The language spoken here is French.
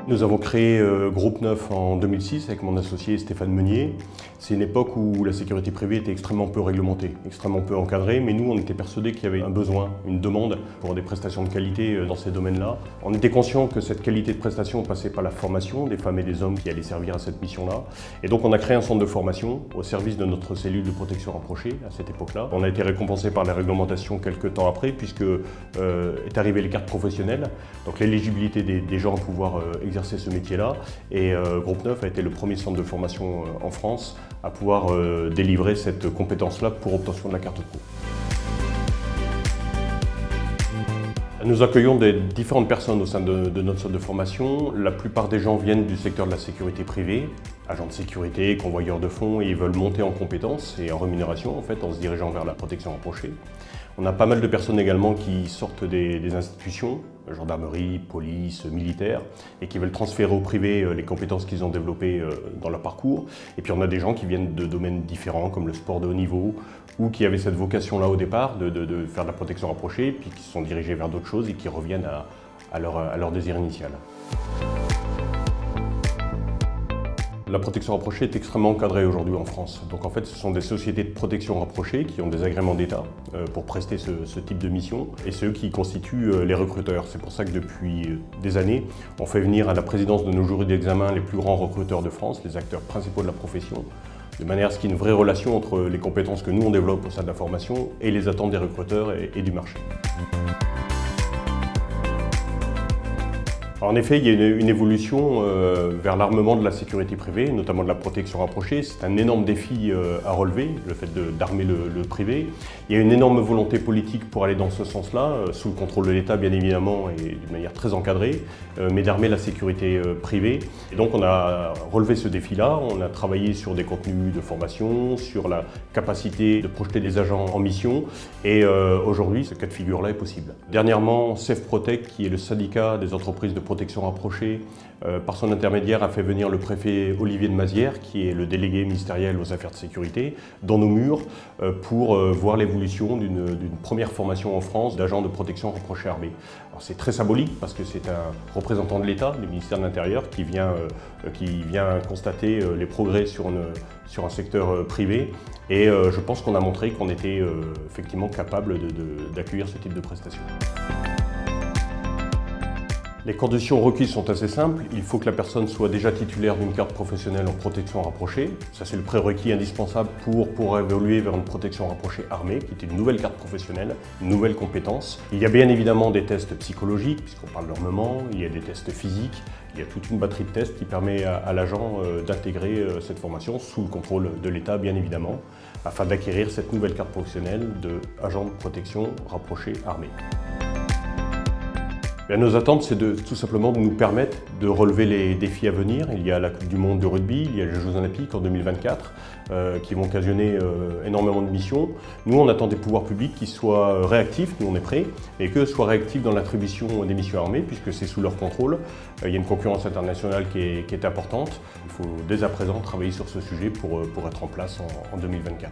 Nous avons créé Groupe Neuf en 2006 avec mon associé Stéphane Meunier. C'est une époque où la sécurité privée était extrêmement peu réglementée, extrêmement peu encadrée, mais nous on était persuadés qu'il y avait un besoin, une demande pour des prestations de qualité dans ces domaines-là. On était conscient que cette qualité de prestation passait par la formation des femmes et des hommes qui allaient servir à cette mission-là. Et donc on a créé un centre de formation au service de notre cellule de protection rapprochée à cette époque-là. On a été récompensé par la réglementation quelques temps après puisque est arrivée les cartes professionnelles, donc l'éligibilité des gens à pouvoir exercer ce métier-là. Et Groupe Neuf a été le premier centre de formation en France à pouvoir délivrer cette compétence-là pour obtention de la carte pro. Nous accueillons des différentes personnes au sein de notre centre de formation. La plupart des gens viennent du secteur de la sécurité privée, agents de sécurité, convoyeurs de fonds, et ils veulent monter en compétences et en rémunération en fait, en se dirigeant vers la protection rapprochée. On a pas mal de personnes également qui sortent des institutions, gendarmerie, police, militaire, et qui veulent transférer au privé les compétences qu'ils ont développées dans leur parcours. Et puis on a des gens qui viennent de domaines différents comme le sport de haut niveau, ou qui avaient cette vocation-là au départ de faire de la protection rapprochée, puis qui se sont dirigés vers d'autres choses et qui reviennent à leur désir initial. La protection rapprochée est extrêmement encadrée aujourd'hui en France. Donc en fait, ce sont des sociétés de protection rapprochée qui ont des agréments d'État pour prester ce type de mission et c'est eux qui constituent les recruteurs. C'est pour ça que depuis des années, on fait venir à la présidence de nos jurys d'examen les plus grands recruteurs de France, les acteurs principaux de la profession, de manière à ce qu'il y ait une vraie relation entre les compétences que nous on développe au sein de la formation et les attentes des recruteurs et du marché. En effet, il y a une évolution vers l'armement de la sécurité privée, notamment de la protection rapprochée. C'est un énorme défi à relever, le fait d'armer le privé. Il y a une énorme volonté politique pour aller dans ce sens-là, sous le contrôle de l'État bien évidemment et d'une manière très encadrée, mais d'armer la sécurité privée. Et donc on a relevé ce défi-là, on a travaillé sur des contenus de formation, sur la capacité de projeter des agents en mission et aujourd'hui ce cas de figure-là est possible. Dernièrement, SafeProtect, qui est le syndicat des entreprises de protection rapprochée, par son intermédiaire a fait venir le préfet Olivier de Mazières, qui est le délégué ministériel aux affaires de sécurité, dans nos murs pour voir l'évolution d'une première formation en France d'agents de protection rapprochée armés. C'est très symbolique parce que c'est un représentant de l'État, du ministère de l'Intérieur, qui vient constater les progrès sur un secteur privé et je pense qu'on a montré qu'on était effectivement capable d'accueillir ce type de prestations. Les conditions requises sont assez simples. Il faut que la personne soit déjà titulaire d'une carte professionnelle en protection rapprochée. Ça, c'est le prérequis indispensable pour évoluer vers une protection rapprochée armée, qui est une nouvelle carte professionnelle, une nouvelle compétence. Il y a bien évidemment des tests psychologiques, puisqu'on parle d'armement, il y a des tests physiques, il y a toute une batterie de tests qui permet à l'agent d'intégrer cette formation sous le contrôle de l'État, bien évidemment, afin d'acquérir cette nouvelle carte professionnelle d'agent de protection rapprochée armée. Nos attentes, c'est tout simplement de nous permettre de relever les défis à venir. Il y a la Coupe du Monde de rugby, il y a les Jeux Olympiques en 2024 qui vont occasionner énormément de missions. Nous, on attend des pouvoirs publics qui soient réactifs, nous on est prêts, et que soient réactifs dans l'attribution des missions armées puisque c'est sous leur contrôle. Il y a une concurrence internationale qui est importante. Il faut dès à présent travailler sur ce sujet pour être en place en 2024.